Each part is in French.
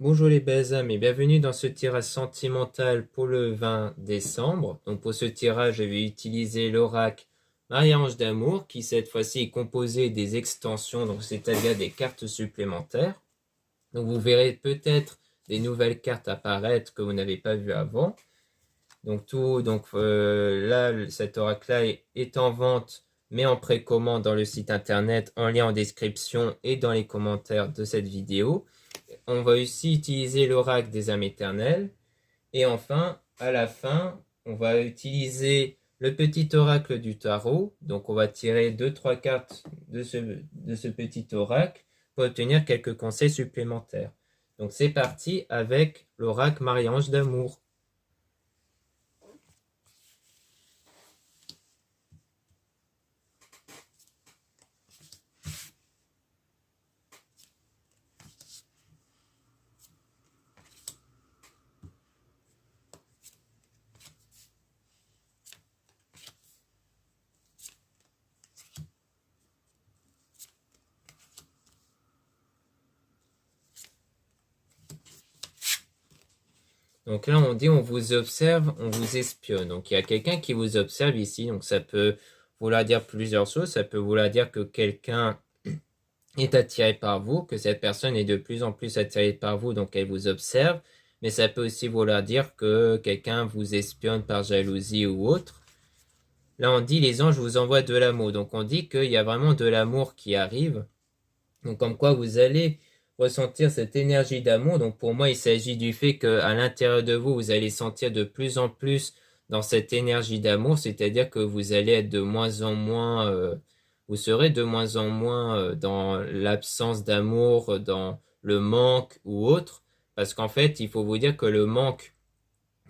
Bonjour les belles âmes et bienvenue dans ce tirage sentimental pour le 20 décembre. Donc pour ce tirage, je vais utiliser l'oracle Marie-Ange d'amour qui cette fois-ci est composé des extensions, donc c'est-à-dire des cartes supplémentaires. Donc vous verrez peut-être des nouvelles cartes apparaître que vous n'avez pas vues avant. Donc là, cet oracle-là est en vente, mais en précommande dans le site internet, en lien en description et dans les commentaires de cette vidéo. On va aussi utiliser l'oracle des âmes éternelles. Et enfin, à la fin, on va utiliser le petit oracle du tarot. Donc on va tirer 2-3 cartes de ce petit oracle pour obtenir quelques conseils supplémentaires. Donc c'est parti avec l'oracle Marie-Ange d'amour. Donc là, on dit on vous observe, on vous espionne. Donc il y a quelqu'un qui vous observe ici. Donc ça peut vouloir dire plusieurs choses. Ça peut vouloir dire que quelqu'un est attiré par vous, que cette personne est de plus en plus attirée par vous, donc elle vous observe. Mais ça peut aussi vouloir dire que quelqu'un vous espionne par jalousie ou autre. Là, on dit les anges vous envoient de l'amour. Donc on dit qu'il y a vraiment de l'amour qui arrive. Donc comme quoi vous allez ressentir cette énergie d'amour. Donc pour moi, il s'agit du fait qu'à l'intérieur de vous, vous allez sentir de plus en plus dans cette énergie d'amour, c'est-à-dire que vous allez être de moins en moins, vous serez de moins en moins dans l'absence d'amour, dans le manque ou autre, parce qu'en fait, il faut vous dire que le manque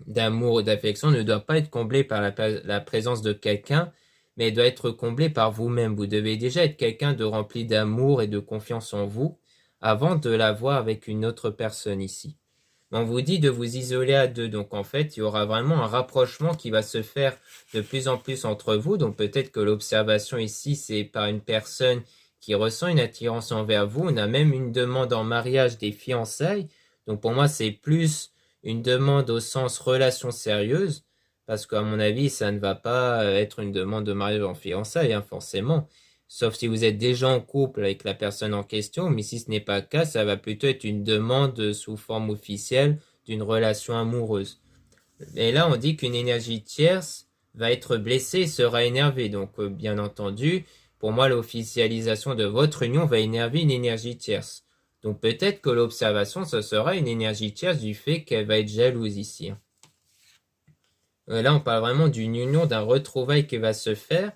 d'amour ou d'affection ne doit pas être comblé par la présence de quelqu'un, mais doit être comblé par vous-même. Vous devez déjà être quelqu'un de rempli d'amour et de confiance en vous avant de l'avoir avec une autre personne ici. On vous dit de vous isoler à deux, donc en fait, il y aura vraiment un rapprochement qui va se faire de plus en plus entre vous, donc peut-être que l'observation ici, c'est par une personne qui ressent une attirance envers vous, on a même une demande en mariage des fiançailles, donc pour moi, c'est plus une demande au sens relation sérieuse, parce qu'à mon avis, ça ne va pas être une demande de mariage en fiançailles, hein, forcément. Sauf si vous êtes déjà en couple avec la personne en question, mais si ce n'est pas le cas, ça va plutôt être une demande sous forme officielle d'une relation amoureuse. Et là, on dit qu'une énergie tierce va être blessée et sera énervée. Donc, bien entendu, pour moi, l'officialisation de votre union va énerver une énergie tierce. Donc, peut-être que l'observation, ce sera une énergie tierce du fait qu'elle va être jalouse ici. Là, on parle vraiment d'une union, d'un retrouvail qui va se faire,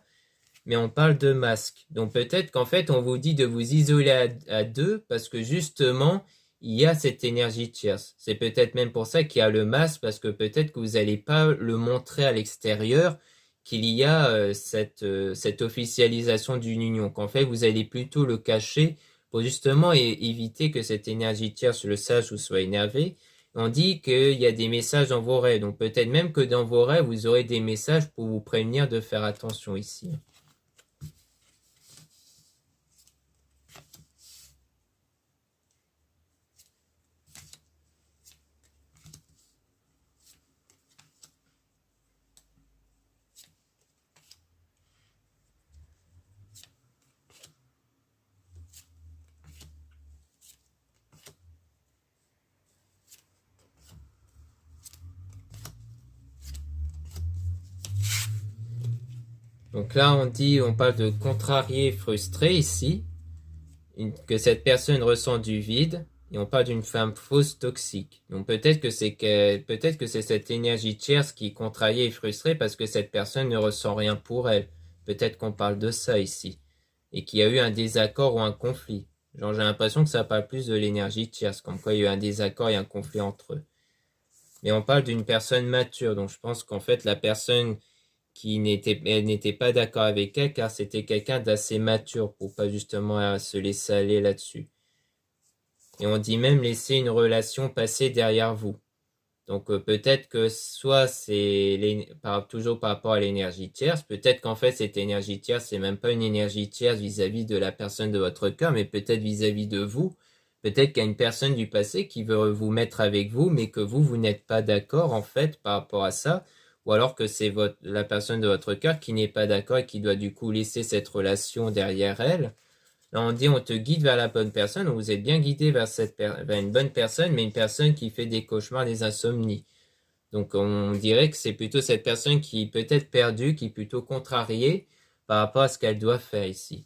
mais on parle de masque. Donc peut-être qu'en fait, on vous dit de vous isoler à deux parce que justement, il y a cette énergie tierce. C'est peut-être même pour ça qu'il y a le masque, parce que peut-être que vous n'allez pas le montrer à l'extérieur qu'il y a cette officialisation d'une union, qu'en fait, vous allez plutôt le cacher pour justement éviter que cette énergie tierce le sache ou soit énervée. On dit qu'il y a des messages dans vos rêves, donc peut-être même que dans vos rêves, vous aurez des messages pour vous prévenir de faire attention ici. Donc là, on parle de contrarié, frustré ici, que cette personne ressent du vide, et on parle d'une femme fausse toxique. Donc peut-être que c'est cette énergie tierce qui est contrariée et frustrée parce que cette personne ne ressent rien pour elle. Peut-être qu'on parle de ça ici, et qu'il y a eu un désaccord ou un conflit. Genre j'ai l'impression que ça parle plus de l'énergie tierce, comme quoi il y a eu un désaccord et un conflit entre eux. Mais on parle d'une personne mature, donc je pense qu'en fait la personne elle n'était pas d'accord avec elle car c'était quelqu'un d'assez mature pour pas justement se laisser aller là-dessus. Et on dit même laisser une relation passer derrière vous. Donc peut-être que soit toujours par rapport à l'énergie tierce, peut-être qu'en fait cette énergie tierce c'est même pas une énergie tierce vis-à-vis de la personne de votre cœur, mais peut-être vis-à-vis de vous, Peut-être qu'il y a une personne du passé qui veut vous mettre avec vous, mais que vous n'êtes pas d'accord en fait par rapport à ça, ou alors que c'est la personne de votre cœur qui n'est pas d'accord et qui doit du coup laisser cette relation derrière elle. Là, on dit on te guide vers la bonne personne, donc vous êtes bien guidé vers vers une bonne personne, mais une personne qui fait des cauchemars, des insomnies. Donc on dirait que c'est plutôt cette personne qui est peut-être perdue, qui est plutôt contrariée par rapport à ce qu'elle doit faire ici.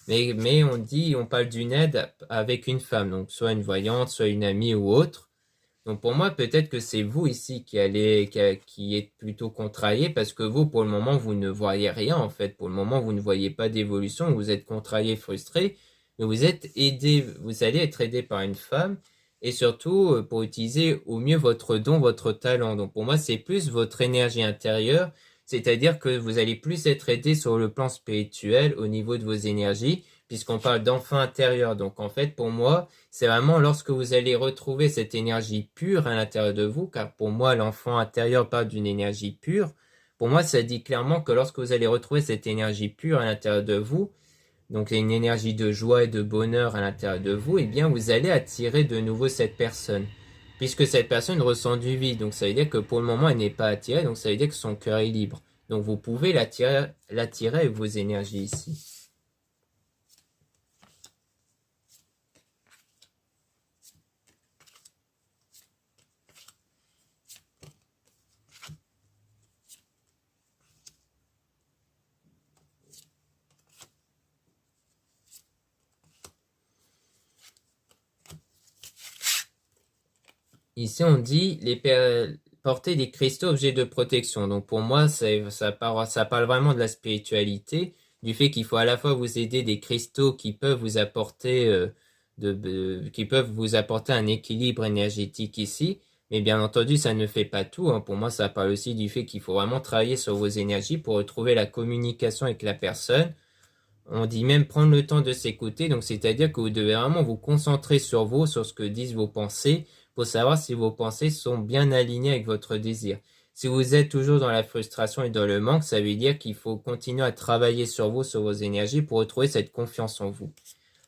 Mais on parle d'une aide avec une femme, donc soit une voyante, soit une amie ou autre. Donc pour moi, peut-être que c'est vous ici qui êtes plutôt contrarié parce que vous, pour le moment, vous ne voyez rien en fait. Pour le moment, vous ne voyez pas d'évolution, vous êtes contrarié, frustré, mais vous êtes aidé, vous allez être aidé par une femme et surtout pour utiliser au mieux votre don, votre talent. Donc pour moi, c'est plus votre énergie intérieure, c'est-à-dire que vous allez plus être aidé sur le plan spirituel au niveau de vos énergies, puisqu'on parle d'enfant intérieur. Donc en fait, pour moi, c'est vraiment lorsque vous allez retrouver cette énergie pure à l'intérieur de vous, car pour moi, l'enfant intérieur parle d'une énergie pure. Pour moi, ça dit clairement que lorsque vous allez retrouver cette énergie pure à l'intérieur de vous, donc une énergie de joie et de bonheur à l'intérieur de vous, eh bien, vous allez attirer de nouveau cette personne. Puisque cette personne ressent du vide, donc ça veut dire que pour le moment, elle n'est pas attirée, donc ça veut dire que son cœur est libre. Donc vous pouvez l'attirer avec vos énergies ici. Ici, on dit porter des cristaux objets de protection. Donc pour moi, ça parle vraiment de la spiritualité, du fait qu'il faut à la fois vous aider des cristaux qui peuvent vous apporter qui peuvent vous apporter un équilibre énergétique ici. Mais bien entendu, ça ne fait pas tout, hein. Pour moi, ça parle aussi du fait qu'il faut vraiment travailler sur vos énergies pour retrouver la communication avec la personne. On dit même prendre le temps de s'écouter, donc c'est-à-dire que vous devez vraiment vous concentrer sur vous, sur ce que disent vos pensées, pour savoir si vos pensées sont bien alignées avec votre désir. Si vous êtes toujours dans la frustration et dans le manque, ça veut dire qu'il faut continuer à travailler sur vous, sur vos énergies, pour retrouver cette confiance en vous.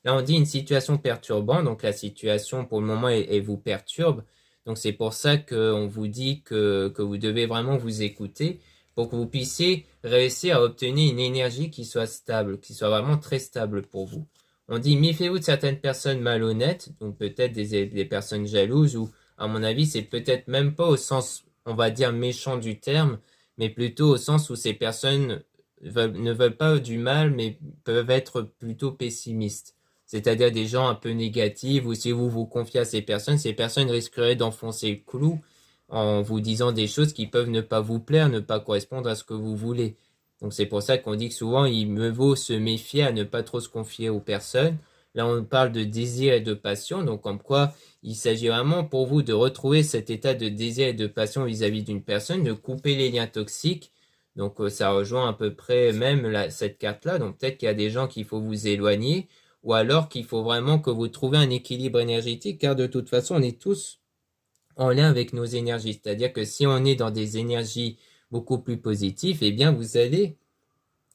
Là, on dit une situation perturbante, donc la situation pour le moment elle vous perturbe. Donc c'est pour ça qu'on vous dit que vous devez vraiment vous écouter pour que vous puissiez réussir à obtenir une énergie qui soit stable, qui soit vraiment très stable pour vous. On dit méfiez-vous de certaines personnes malhonnêtes, donc peut-être des personnes jalouses, ou à mon avis, c'est peut-être même pas au sens, on va dire, méchant du terme, mais plutôt au sens où ces personnes ne veulent pas du mal, mais peuvent être plutôt pessimistes. C'est-à-dire des gens un peu négatifs, ou si vous vous confiez à ces personnes risqueraient d'enfoncer le clou en vous disant des choses qui peuvent ne pas vous plaire, ne pas correspondre à ce que vous voulez. Donc c'est pour ça qu'on dit que souvent il me vaut se méfier à ne pas trop se confier aux personnes. Là on parle de désir et de passion, donc comme quoi il s'agit vraiment pour vous de retrouver cet état de désir et de passion vis-à-vis d'une personne, de couper les liens toxiques. Donc ça rejoint à peu près même cette carte-là. Donc peut-être qu'il y a des gens qu'il faut vous éloigner, ou alors qu'il faut vraiment que vous trouviez un équilibre énergétique, car de toute façon on est tous en lien avec nos énergies. C'est-à-dire que si on est dans des énergies beaucoup plus positives, eh bien, vous allez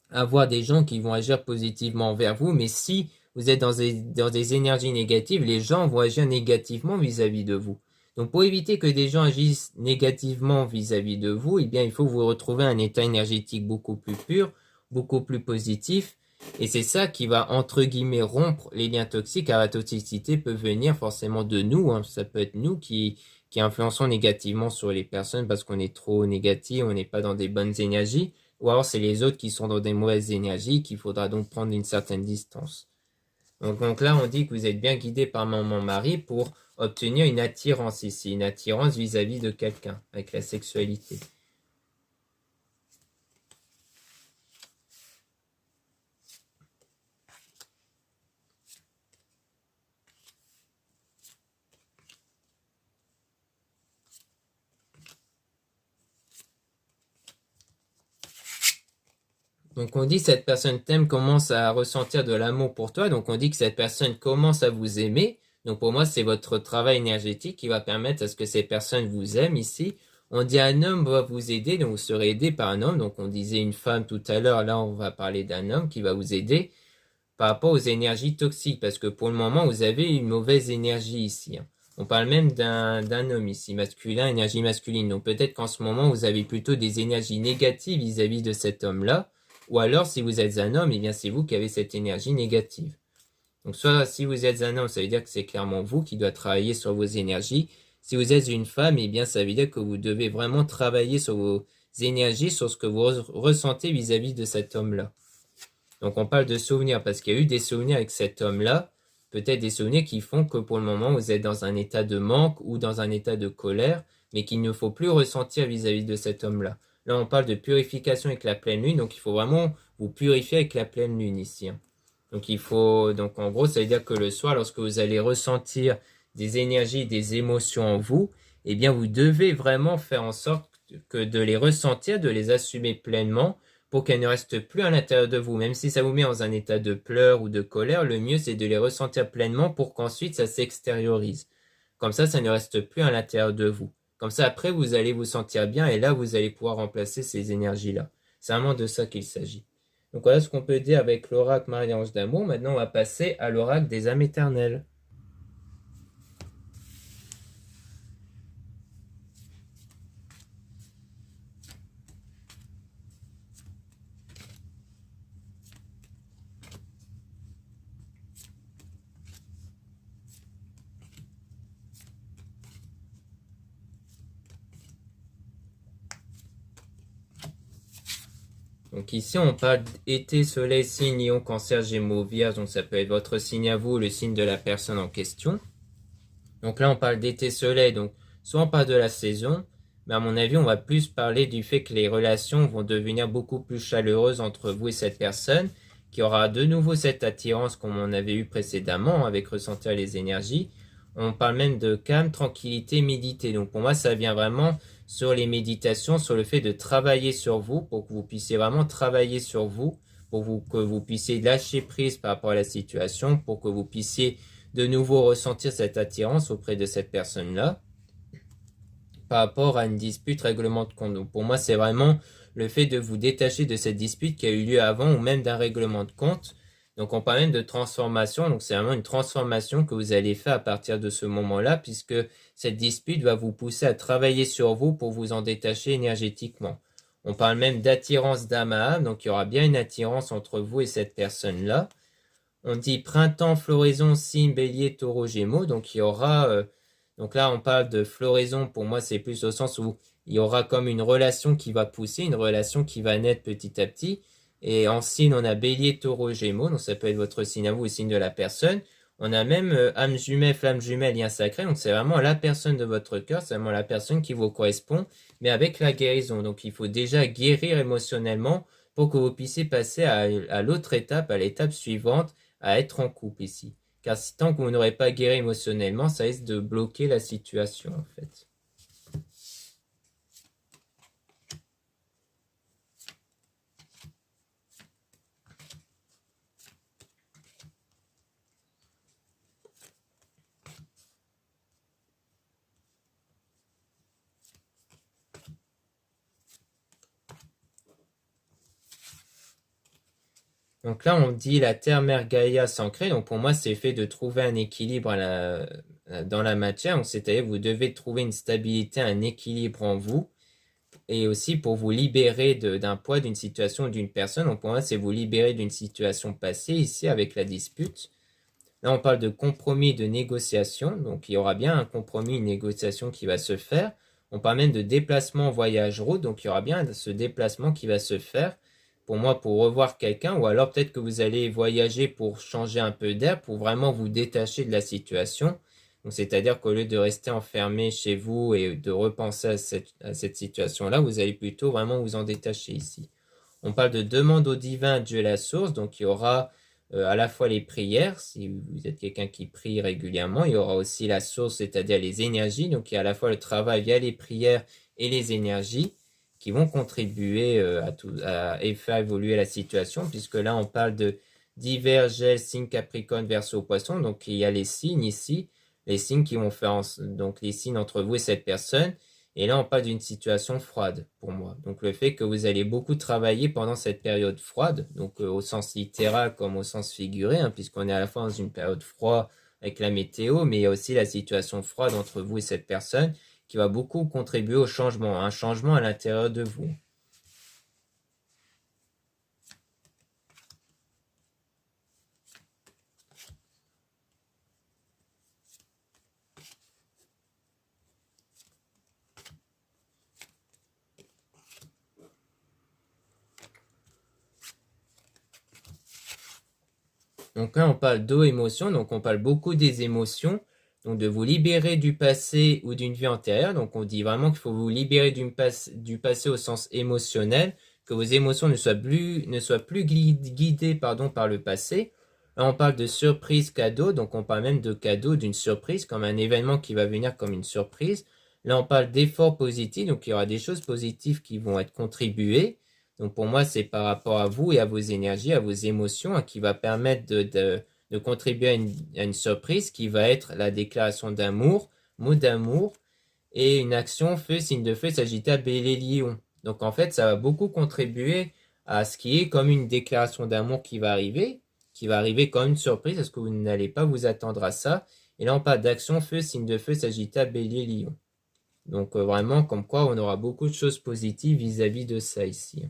avoir des gens qui vont agir positivement envers vous. Mais si vous êtes dans des énergies négatives, les gens vont agir négativement vis-à-vis de vous. Donc, pour éviter que des gens agissent négativement vis-à-vis de vous, eh bien, il faut vous retrouver un état énergétique beaucoup plus pur, beaucoup plus positif. Et c'est ça qui va, entre guillemets, rompre les liens toxiques, car la toxicité peut venir forcément de nous, hein. Ça peut être nous qui influençons négativement sur les personnes parce qu'on est trop négatif, on n'est pas dans des bonnes énergies, ou alors c'est les autres qui sont dans des mauvaises énergies qu'il faudra donc prendre une certaine distance. Donc là, on dit que vous êtes bien guidé par maman Marie pour obtenir une attirance ici, une attirance vis-à-vis de quelqu'un, avec la sexualité. Donc on dit que cette personne t'aime, commence à ressentir de l'amour pour toi. Donc on dit que cette personne commence à vous aimer. Donc pour moi, c'est votre travail énergétique qui va permettre à ce que ces personnes vous aiment ici. On dit un homme va vous aider, donc vous serez aidé par un homme. Donc on disait une femme tout à l'heure, là on va parler d'un homme qui va vous aider par rapport aux énergies toxiques, parce que pour le moment, vous avez une mauvaise énergie ici. On parle même d'un homme ici, masculin, énergie masculine. Donc peut-être qu'en ce moment, vous avez plutôt des énergies négatives vis-à-vis de cet homme-là. Ou alors, si vous êtes un homme, eh bien c'est vous qui avez cette énergie négative. Donc soit si vous êtes un homme, ça veut dire que c'est clairement vous qui doit travailler sur vos énergies. Si vous êtes une femme, eh bien ça veut dire que vous devez vraiment travailler sur vos énergies, sur ce que vous ressentez vis-à-vis de cet homme-là. Donc on parle de souvenirs parce qu'il y a eu des souvenirs avec cet homme-là, peut-être des souvenirs qui font que pour le moment vous êtes dans un état de manque ou dans un état de colère, mais qu'il ne faut plus ressentir vis-à-vis de cet homme-là. Là on parle de purification avec la pleine lune, donc il faut vraiment vous purifier avec la pleine lune ici. Donc donc en gros ça veut dire que le soir, lorsque vous allez ressentir des énergies, des émotions en vous, eh bien vous devez vraiment faire en sorte que de les ressentir, de les assumer pleinement, pour qu'elles ne restent plus à l'intérieur de vous. Même si ça vous met dans un état de pleurs ou de colère, le mieux c'est de les ressentir pleinement pour qu'ensuite ça s'extériorise. Comme ça ne reste plus à l'intérieur de vous. Comme ça après vous allez vous sentir bien et là vous allez pouvoir remplacer ces énergies-là. C'est vraiment de ça qu'il s'agit. Donc voilà ce qu'on peut dire avec l'oracle Marie-Ange d'amour. Maintenant on va passer à l'oracle des âmes éternelles. Donc ici, on parle été, soleil, signe, lion, cancer, gémeaux, vierge. Donc ça peut être votre signe à vous, le signe de la personne en question. Donc là, on parle d'été, soleil. Donc soit on parle de la saison, mais à mon avis, on va plus parler du fait que les relations vont devenir beaucoup plus chaleureuses entre vous et cette personne, qui aura de nouveau cette attirance comme on avait eu précédemment avec ressentir les énergies. On parle même de calme, tranquillité, méditer. Donc pour moi, ça vient vraiment sur les méditations, sur le fait de travailler sur vous, pour que vous puissiez vraiment travailler sur vous, que vous puissiez lâcher prise par rapport à la situation, pour que vous puissiez de nouveau ressentir cette attirance auprès de cette personne-là, par rapport à une dispute, règlement de compte. Donc pour moi, c'est vraiment le fait de vous détacher de cette dispute qui a eu lieu avant ou même d'un règlement de compte. Donc on parle même de transformation, donc c'est vraiment une transformation que vous allez faire à partir de ce moment-là, puisque cette dispute va vous pousser à travailler sur vous pour vous en détacher énergétiquement. On parle même d'attirance d'âme à âme, donc il y aura bien une attirance entre vous et cette personne-là. On dit printemps, floraison, signe, bélier, taureau, gémeaux, donc il y aura... donc là on parle de floraison, pour moi c'est plus au sens où il y aura comme une relation qui va pousser, une relation qui va naître petit à petit. Et en signe, on a bélier, taureau, gémeaux. Donc ça peut être votre signe à vous ou le signe de la personne. On a même âme jumelle, flamme jumelle, lien sacré. Donc c'est vraiment la personne de votre cœur. C'est vraiment la personne qui vous correspond. Mais avec la guérison. Donc il faut déjà guérir émotionnellement pour que vous puissiez passer à l'autre étape, à l'étape suivante, à être en couple ici. Car si tant que vous n'aurez pas guéri émotionnellement, ça risque de bloquer la situation en fait. Donc là, on dit la Terre, Mère Gaïa s'ancrer. Donc pour moi, c'est fait de trouver un équilibre dans la matière. Donc c'est-à-dire vous devez trouver une stabilité, un équilibre en vous. Et aussi pour vous libérer d'un poids, d'une situation ou d'une personne. Donc pour moi, c'est vous libérer d'une situation passée ici avec la dispute. Là, on parle de compromis, de négociation. Donc il y aura bien un compromis, une négociation qui va se faire. On parle même de déplacement, voyage, route. Donc il y aura bien ce déplacement qui va se faire pour moi, pour revoir quelqu'un, ou alors peut-être que vous allez voyager pour changer un peu d'air, pour vraiment vous détacher de la situation. Donc, c'est-à-dire qu'au lieu de rester enfermé chez vous et de repenser à cette situation-là, vous allez plutôt vraiment vous en détacher ici. On parle de demande au divin, Dieu la source, donc il y aura à la fois les prières, si vous êtes quelqu'un qui prie régulièrement, il y aura aussi la source, c'est-à-dire les énergies, donc il y a à la fois le travail via les prières et les énergies qui vont contribuer à faire évoluer la situation, puisque là, on parle de divers gels, signes Capricorne, Verseau, Poisson. Donc, il y a les signes ici, les signes qui vont faire, donc les signes entre vous et cette personne, Et là, on parle d'une situation froide pour moi. Donc le fait que vous allez beaucoup travailler pendant cette période froide, donc au sens littéral comme au sens figuré, hein, puisqu'on est à la fois dans une période froide avec la météo, mais il y a aussi la situation froide entre vous et cette personne qui va beaucoup contribuer au changement, un changement à l'intérieur de vous. Donc là, on parle d'eau émotion, donc on parle beaucoup des émotions, donc de vous libérer du passé ou d'une vie antérieure. Donc on dit vraiment qu'il faut vous libérer du passé au sens émotionnel, que vos émotions ne soient plus guidées par le passé. Là, on parle de surprise cadeau, donc on parle même de cadeau, d'une surprise, comme un événement qui va venir comme une surprise. Là, on parle d'efforts positifs, donc il y aura des choses positives qui vont être contribuées. Donc pour moi, c'est par rapport à vous et à vos énergies, à vos émotions, hein, qui va permettre de contribuer à une surprise qui va être la déclaration d'amour, mot d'amour, et une action feu, signe de feu, Sagittaire, Bélier, Lion. Donc en fait, ça va beaucoup contribuer à ce qui est comme une déclaration d'amour qui va arriver comme une surprise, parce que vous n'allez pas vous attendre à ça. Et là, on parle d'action feu, signe de feu, Sagittaire, Bélier, Lion. Donc vraiment, comme quoi on aura beaucoup de choses positives vis-à-vis de ça ici.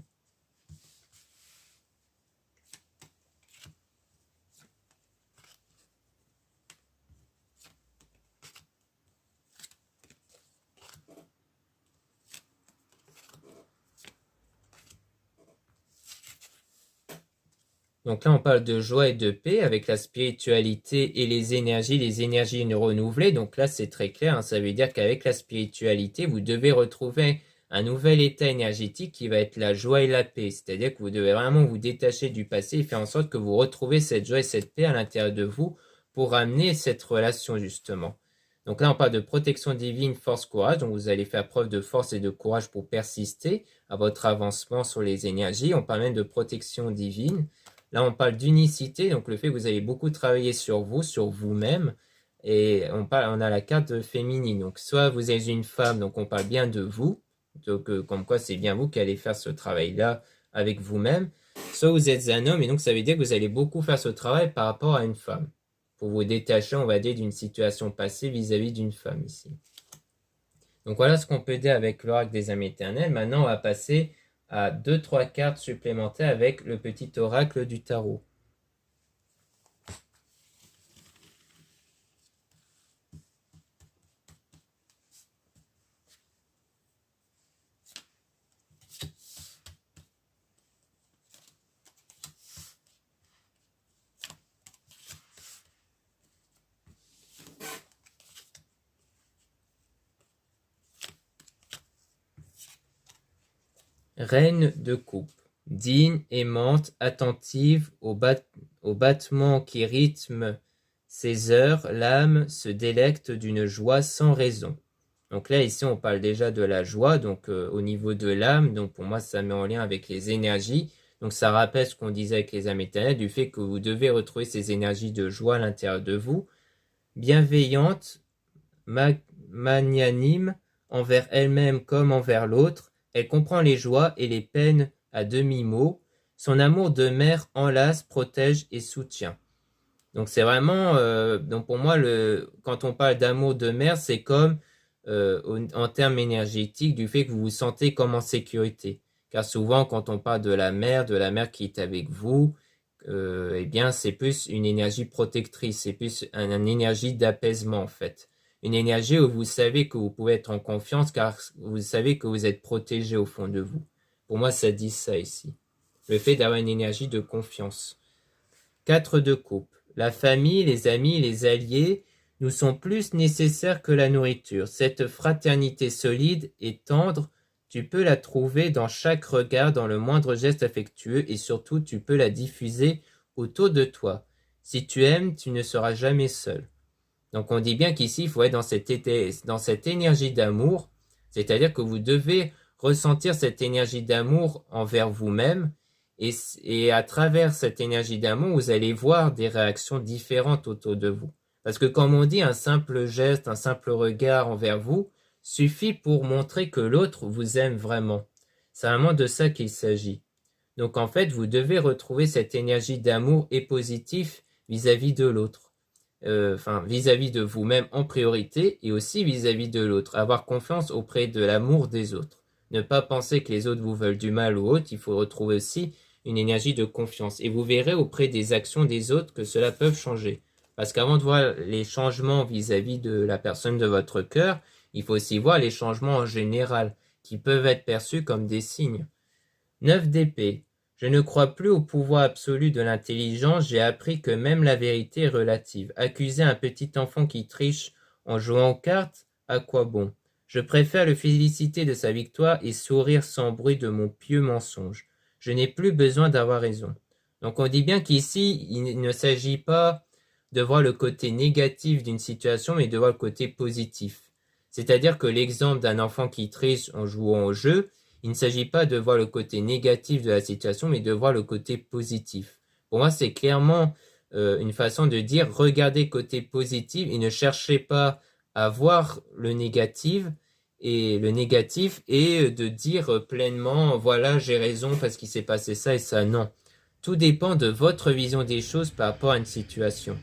Donc là, on parle de joie et de paix avec la spiritualité et les énergies renouvelées. Donc là, c'est très clair, hein, ça veut dire qu'avec la spiritualité, vous devez retrouver un nouvel état énergétique qui va être la joie et la paix. C'est-à-dire que vous devez vraiment vous détacher du passé et faire en sorte que vous retrouvez cette joie et cette paix à l'intérieur de vous pour amener cette relation justement. Donc là, on parle de protection divine, force, courage. Donc vous allez faire preuve de force et de courage pour persister à votre avancement sur les énergies. On parle même de protection divine. Là, on parle d'unicité, donc le fait que vous allez beaucoup travailler sur vous, sur vous-même. Et on a la carte féminine. Donc, soit vous êtes une femme, donc on parle bien de vous. Donc, comme quoi c'est bien vous qui allez faire ce travail-là avec vous-même. Soit vous êtes un homme, et donc ça veut dire que vous allez beaucoup faire ce travail par rapport à une femme. Pour vous détacher, on va dire, d'une situation passée vis-à-vis d'une femme ici. Donc voilà ce qu'on peut dire avec l'oracle des âmes éternelles. Maintenant, on va passer à 2-3 cartes supplémentaires avec le petit oracle du tarot. Reine de coupe, digne, aimante, attentive au battement qui rythme ses heures, l'âme se délecte d'une joie sans raison. Donc là, ici, on parle déjà de la joie, donc au niveau de l'âme, donc pour moi, ça met en lien avec les énergies. Donc ça rappelle ce qu'on disait avec les âmes éternelles, du fait que vous devez retrouver ces énergies de joie à l'intérieur de vous, bienveillante, magnanime, envers elle-même comme envers l'autre. Elle comprend les joies et les peines à demi-mot. Son amour de mère enlace, protège et soutient. Donc c'est vraiment, donc pour moi, quand on parle d'amour de mère, c'est comme en termes énergétiques du fait que vous vous sentez comme en sécurité. Car souvent, quand on parle de la mère qui est avec vous, eh bien, c'est plus une énergie protectrice, c'est plus une énergie d'apaisement en fait. Une énergie où vous savez que vous pouvez être en confiance car vous savez que vous êtes protégé au fond de vous. Pour moi, ça dit ça ici. Le fait d'avoir une énergie de confiance. 4 de coupe. La famille, les amis, les alliés nous sont plus nécessaires que la nourriture. Cette fraternité solide et tendre, tu peux la trouver dans chaque regard, dans le moindre geste affectueux et surtout tu peux la diffuser autour de toi. Si tu aimes, tu ne seras jamais seul. Donc on dit bien qu'ici, il faut être dans cette énergie d'amour, c'est-à-dire que vous devez ressentir cette énergie d'amour envers vous-même, et à travers cette énergie d'amour, vous allez voir des réactions différentes autour de vous. Parce que comme on dit, un simple geste, un simple regard envers vous suffit pour montrer que l'autre vous aime vraiment. C'est vraiment de ça qu'il s'agit. Donc en fait, vous devez retrouver cette énergie d'amour et positif vis-à-vis de l'autre. Vis-à-vis de vous-même en priorité et aussi vis-à-vis de l'autre. Avoir confiance auprès de l'amour des autres. Ne pas penser que les autres vous veulent du mal ou autre. Il faut retrouver aussi une énergie de confiance. Et vous verrez auprès des actions des autres que cela peut changer. Parce qu'avant de voir les changements vis-à-vis de la personne de votre cœur, il faut aussi voir les changements en général, qui peuvent être perçus comme des signes. 9 d'épée. Je ne crois plus au pouvoir absolu de l'intelligence, j'ai appris que même la vérité est relative. Accuser un petit enfant qui triche en jouant aux cartes, à quoi bon? Je préfère le féliciter de sa victoire et sourire sans bruit de mon pieux mensonge. Je n'ai plus besoin d'avoir raison. Donc on dit bien qu'ici, il ne s'agit pas de voir le côté négatif d'une situation, mais de voir le côté positif. C'est-à-dire que l'exemple d'un enfant qui triche en jouant au jeu, il ne s'agit pas de voir le côté négatif de la situation, mais de voir le côté positif. Pour moi, c'est clairement une façon de dire regardez le côté positif et ne cherchez pas à voir le négatif et de dire pleinement voilà j'ai raison parce qu'il s'est passé ça et ça. Non. Tout dépend de votre vision des choses par rapport à une situation.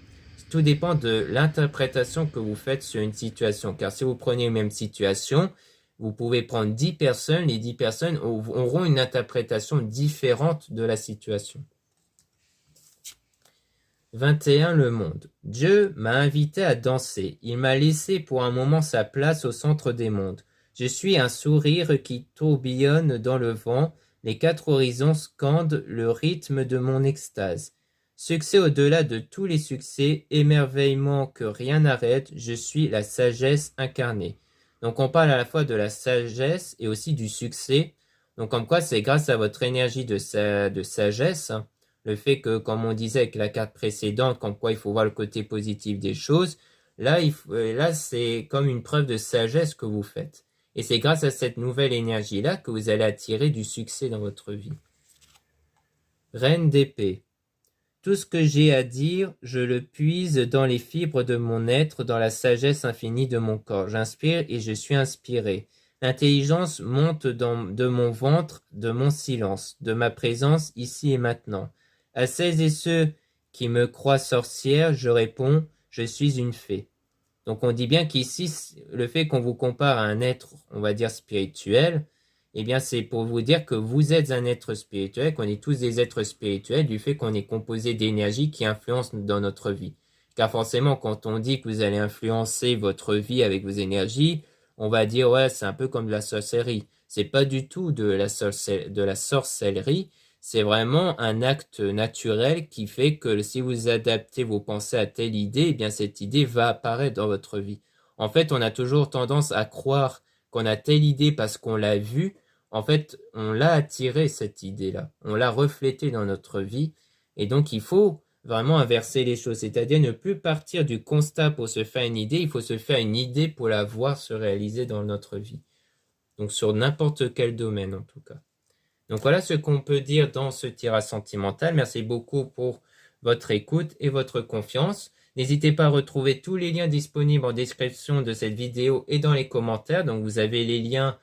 Tout dépend de l'interprétation que vous faites sur une situation. Car si vous prenez une même situation, vous pouvez prendre 10 personnes, les 10 personnes auront une interprétation différente de la situation. 21. Le monde. Dieu m'a invité à danser. Il m'a laissé pour un moment sa place au centre des mondes. Je suis un sourire qui tourbillonne dans le vent. Les 4 horizons scandent le rythme de mon extase. Succès au-delà de tous les succès, émerveillement que rien n'arrête, je suis la sagesse incarnée. Donc on parle à la fois de la sagesse et aussi du succès. Donc comme quoi c'est grâce à votre énergie de sagesse, hein, le fait que, comme on disait avec la carte précédente, comme quoi il faut voir le côté positif des choses, là c'est comme une preuve de sagesse que vous faites. Et c'est grâce à cette nouvelle énergie-là que vous allez attirer du succès dans votre vie. Reine d'épée. Tout ce que j'ai à dire, je le puise dans les fibres de mon être, dans la sagesse infinie de mon corps. J'inspire et je suis inspiré. L'intelligence monte de mon ventre, de mon silence, de ma présence ici et maintenant. À celles et ceux qui me croient sorcière, je réponds, je suis une fée. Donc on dit bien qu'ici, le fait qu'on vous compare à un être, on va dire spirituel, eh bien c'est pour vous dire que vous êtes un être spirituel, qu'on est tous des êtres spirituels, du fait qu'on est composé d'énergie qui influence dans notre vie. Car forcément, quand on dit que vous allez influencer votre vie avec vos énergies, on va dire ouais, c'est un peu comme de la sorcellerie. C'est pas du tout de la sorcellerie, c'est vraiment un acte naturel qui fait que si vous adaptez vos pensées à telle idée, eh bien cette idée va apparaître dans votre vie. En fait, on a toujours tendance à croire qu'on a telle idée parce qu'on l'a vue. En fait, on l'a attiré cette idée-là. On l'a reflétée dans notre vie. Et donc, il faut vraiment inverser les choses. C'est-à-dire ne plus partir du constat pour se faire une idée. Il faut se faire une idée pour la voir se réaliser dans notre vie. Donc, sur n'importe quel domaine, en tout cas. Donc, voilà ce qu'on peut dire dans ce tirage sentimental. Merci beaucoup pour votre écoute et votre confiance. N'hésitez pas à retrouver tous les liens disponibles en description de cette vidéo et dans les commentaires. Donc, vous avez les liens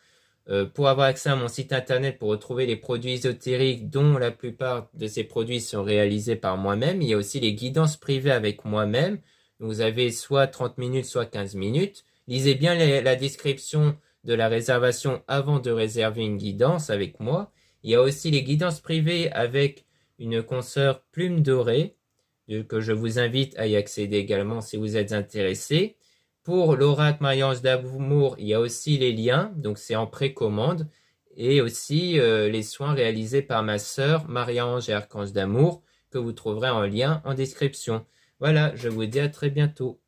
pour avoir accès à mon site internet pour retrouver les produits ésotériques dont la plupart de ces produits sont réalisés par moi-même. Il y a aussi les guidances privées avec moi-même. Vous avez soit 30 minutes, soit 15 minutes. Lisez bien la description de la réservation avant de réserver une guidance avec moi. Il y a aussi les guidances privées avec une consoeur Plume Dorée, que je vous invite à y accéder également si vous êtes intéressé. Pour l'oracle Marie-Ange d'amour, il y a aussi les liens, donc c'est en précommande, et aussi les soins réalisés par ma sœur Marie-Ange et Archange d'amour, que vous trouverez en lien en description. Voilà, je vous dis à très bientôt.